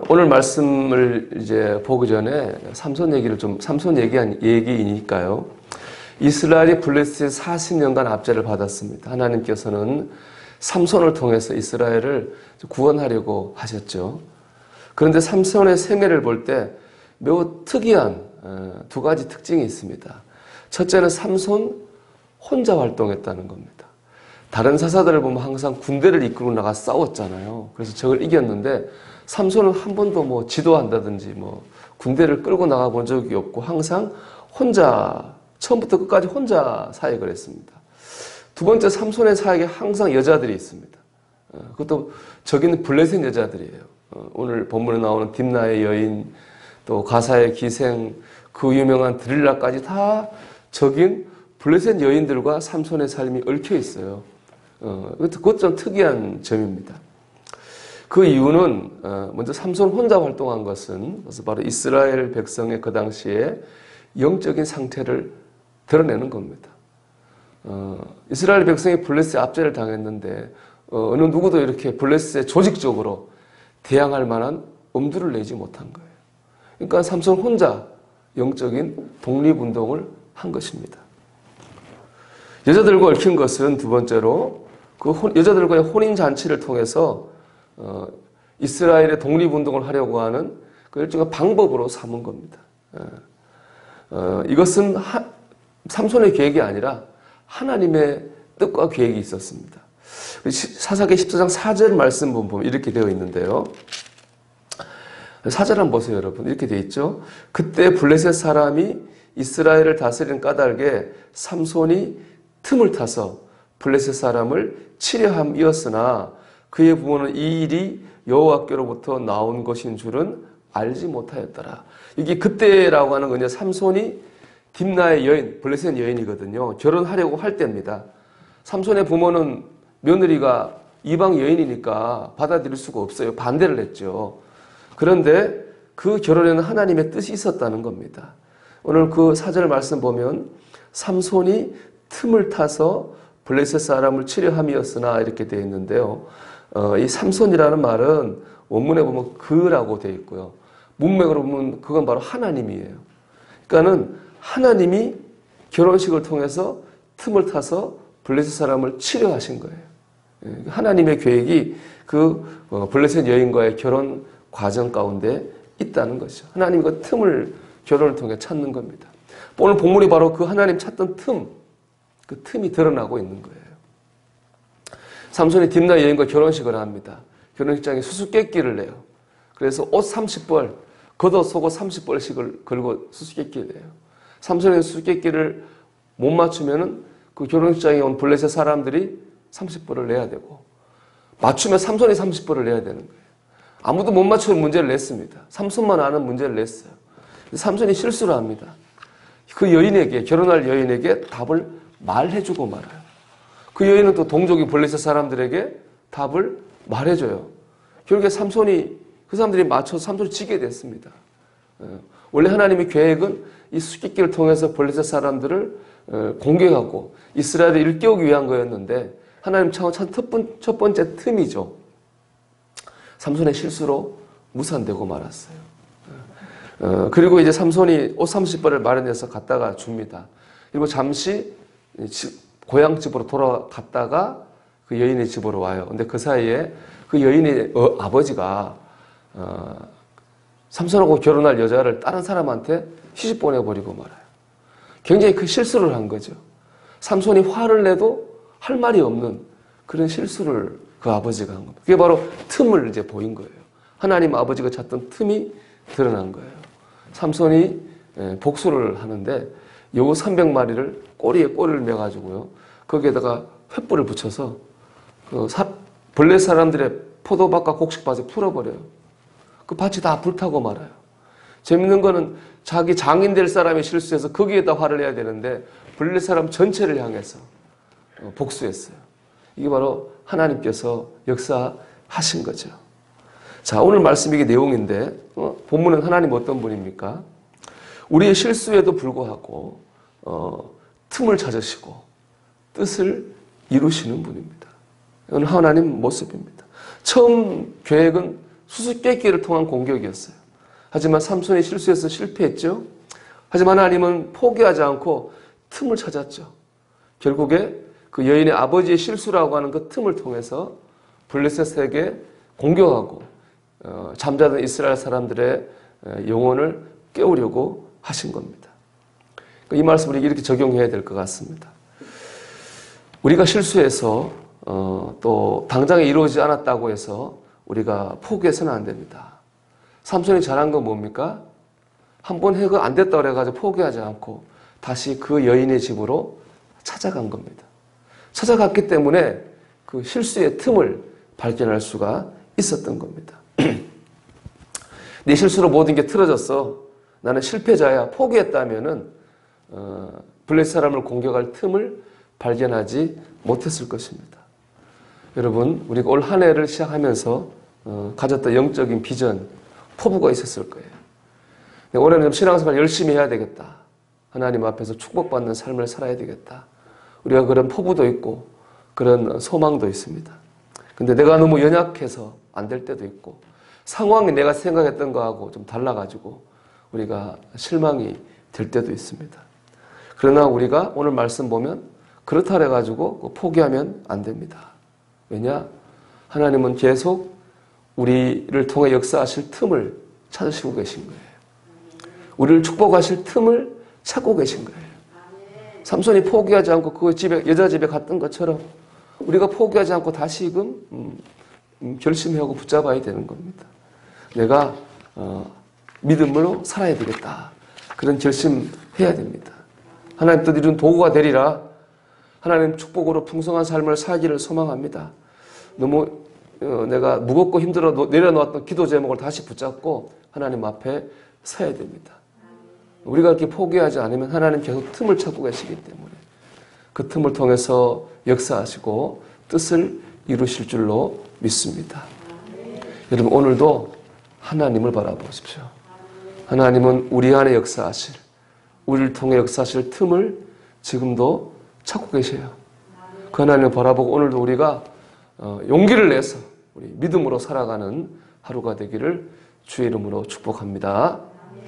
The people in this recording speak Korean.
오늘 말씀을 이제 보기 전에 삼손 얘기이니까요. 이스라엘이 블레셋에 40년간 압제를 받았습니다. 하나님께서는 삼손을 통해서 이스라엘을 구원하려고 하셨죠. 그런데 삼손의 생애를 볼 때 매우 특이한 두 가지 특징이 있습니다. 첫째는 삼손 혼자 활동했다는 겁니다. 다른 사사들을 보면 항상 군대를 이끌고 나가 싸웠잖아요. 그래서 적을 이겼는데 삼손은 한 번도 지도한다든지 군대를 끌고 나가 본 적이 없고 항상 혼자 처음부터 끝까지 혼자 사역을 했습니다. 두 번째, 삼손의 사역에 항상 여자들이 있습니다. 그것도 적인 블레셋 여자들이에요. 오늘 본문에 나오는 딥나의 여인, 또 가사의 기생, 그 유명한 드릴라까지 다 적인 블레셋 여인들과 삼손의 삶이 얽혀 있어요. 그것 좀 특이한 점입니다. 그 이유는 먼저 삼손 혼자 활동한 것은 그래서 바로 이스라엘 백성의 그 당시에 영적인 상태를 드러내는 겁니다. 이스라엘 백성이 블레셋 압제를 당했는데 어느 누구도 이렇게 블레셋에 조직적으로 대항할 만한 엄두를 내지 못한 거예요. 그러니까 삼손 혼자 영적인 독립운동을 한 것입니다. 여자들과 얽힌 것은 두 번째로 여자들과의 혼인잔치를 통해서 이스라엘의 독립운동을 하려고 하는 그 일종의 방법으로 삼은 겁니다. 이것은 삼손의 계획이 아니라 하나님의 뜻과 계획이 있었습니다. 사사기 14장 4절 말씀 보면 이렇게 되어 있는데요. 4절 한번 보세요, 여러분. 이렇게 되어 있죠. 그때 블레셋 사람이 이스라엘을 다스리는 까닭에 삼손이 틈을 타서 블레셋 사람을 치려함이었으나 그의 부모는 이 일이 여호와께로부터 나온 것인 줄은 알지 못하였더라. 이게 그때라고 하는 건 삼손이 딥나의 여인, 블레셋 여인이거든요. 결혼하려고 할 때입니다. 삼손의 부모는 며느리가 이방 여인이니까 받아들일 수가 없어요. 반대를 했죠. 그런데 그 결혼에는 하나님의 뜻이 있었다는 겁니다. 오늘 그 4절 말씀 보면 삼손이 틈을 타서 블레셋 사람을 치려함이었으나 이렇게 되어 있는데요. 이 삼손이라는 말은 원문에 보면 그라고 되어 있고요. 문맥으로 보면 그건 바로 하나님이에요. 그러니까는 하나님이 결혼식을 통해서 틈을 타서 블레셋 사람을 치려하신 거예요. 하나님의 계획이 그 블레셋 여인과의 결혼 과정 가운데 있다는 것이죠. 하나님과 틈을 결혼을 통해 찾는 겁니다. 오늘 본문이 바로 그 하나님 찾던 그 틈이 드러나고 있는 거예요. 삼손이 딥나 여인과 결혼식을 합니다. 결혼식장에 수수께끼를 내요. 그래서 옷 30벌, 겉옷 속옷 30벌씩을 걸고 수수께끼를 내요. 삼손의 수수께끼를 못 맞추면은 그 결혼식장에 온 블레셋 사람들이 30벌을 내야 되고, 맞추면 삼손이 30벌을 내야 되는 거예요. 아무도 못 맞추는 문제를 냈습니다. 삼손만 아는 문제를 냈어요. 삼손이 실수를 합니다. 그 여인에게, 결혼할 여인에게 답을 말해주고 말아요. 그 여인은 또 동족이 블레셋 사람들에게 답을 말해줘요. 결국에 삼손이, 그 사람들이 맞춰서 삼손이 지게 됐습니다. 원래 하나님의 계획은 이 수수께끼를 통해서 블레셋 사람들을 공격하고 이스라엘을 일깨우기 위한 거였는데 하나님 첫 번째 틈이죠. 삼손의 실수로 무산되고 말았어요. 그리고 이제 삼손이 옷 30벌을 마련해서 갖다가 줍니다. 그리고 잠시 고향집으로 돌아갔다가 그 여인의 집으로 와요. 근데 그 사이에 그 여인의 아버지가 삼손하고 결혼할 여자를 다른 사람한테 시집 보내버리고 말아요. 굉장히 그 실수를 한 거죠. 삼손이 화를 내도 할 말이 없는 그런 실수를 그 아버지가 한 겁니다. 그게 바로 틈을 이제 보인 거예요. 하나님 아버지가 찾던 틈이 드러난 거예요. 삼손이 복수를 하는데 여우 300마리를 꼬리에 꼬리를 매가지고요. 거기에다가 횃불을 붙여서 그 블레셋 사람들의 포도밭과 곡식밭에 풀어버려요. 그 밭이 다 불타고 말아요. 재밌는 거는 자기 장인 될 사람이 실수해서 거기에다 화를 내야 되는데 블레셋 사람 전체를 향해서 복수했어요. 이게 바로 하나님께서 역사하신 거죠. 자, 오늘 말씀 이게 내용인데 본문은 하나님 어떤 분입니까? 우리의 실수에도 불구하고 틈을 찾으시고 뜻을 이루시는 분입니다. 이건 하나님 모습입니다. 처음 계획은 수수께끼를 통한 공격이었어요. 하지만 삼손이 실수해서 실패했죠. 하지만 하나님은 포기하지 않고 틈을 찾았죠. 결국에 그 여인의 아버지의 실수라고 하는 그 틈을 통해서 블레셋에게 공격하고 잠자던 이스라엘 사람들의 영혼을 깨우려고 하신 겁니다. 이 말씀을 이렇게 적용해야 될 것 같습니다. 우리가 실수해서 또 당장에 이루어지지 않았다고 해서 우리가 포기해서는 안 됩니다. 삼손이 잘한 건 뭡니까? 한번 해가 안 됐다고 그래가지고 포기하지 않고 다시 그 여인의 집으로 찾아간 겁니다. 찾아갔기 때문에 그 실수의 틈을 발견할 수가 있었던 겁니다. 내 실수로 모든 게 틀어졌어. 나는 실패자야. 포기했다면은 블레셋 사람을 공격할 틈을 발견하지 못했을 것입니다. 여러분, 우리가 올 한 해를 시작하면서 가졌던 영적인 비전, 포부가 있었을 거예요. 올해는 신앙생활 열심히 해야 되겠다. 하나님 앞에서 축복받는 삶을 살아야 되겠다. 우리가 그런 포부도 있고 그런 소망도 있습니다. 근데 내가 너무 연약해서 안 될 때도 있고 상황이 내가 생각했던 거하고 좀 달라가지고 우리가 실망이 될 때도 있습니다. 그러나 우리가 오늘 말씀 보면 그렇다 해가지고 포기하면 안 됩니다. 왜냐? 하나님은 계속 우리를 통해 역사하실 틈을 찾으시고 계신 거예요. 우리를 축복하실 틈을 찾고 계신 거예요. 삼손이 포기하지 않고 그 집에, 여자 집에 갔던 것처럼 우리가 포기하지 않고 다시금 결심하고 붙잡아야 되는 겁니다. 내가 믿음으로 살아야 되겠다. 그런 결심해야 됩니다. 하나님 뜻 이룬 도구가 되리라. 하나님 축복으로 풍성한 삶을 살기를 소망합니다. 너무 내가 무겁고 힘들어 내려놓았던 기도 제목을 다시 붙잡고 하나님 앞에 서야 됩니다. 우리가 이렇게 포기하지 않으면 하나님 계속 틈을 찾고 계시기 때문에 그 틈을 통해서 역사하시고 뜻을 이루실 줄로 믿습니다. 여러분, 오늘도 하나님을 바라보십시오. 하나님은 우리 안에 역사하실, 우리를 통해 역사하실 틈을 지금도 찾고 계세요. 그 하나님을 바라보고 오늘도 우리가 용기를 내서 우리 믿음으로 살아가는 하루가 되기를 주의 이름으로 축복합니다.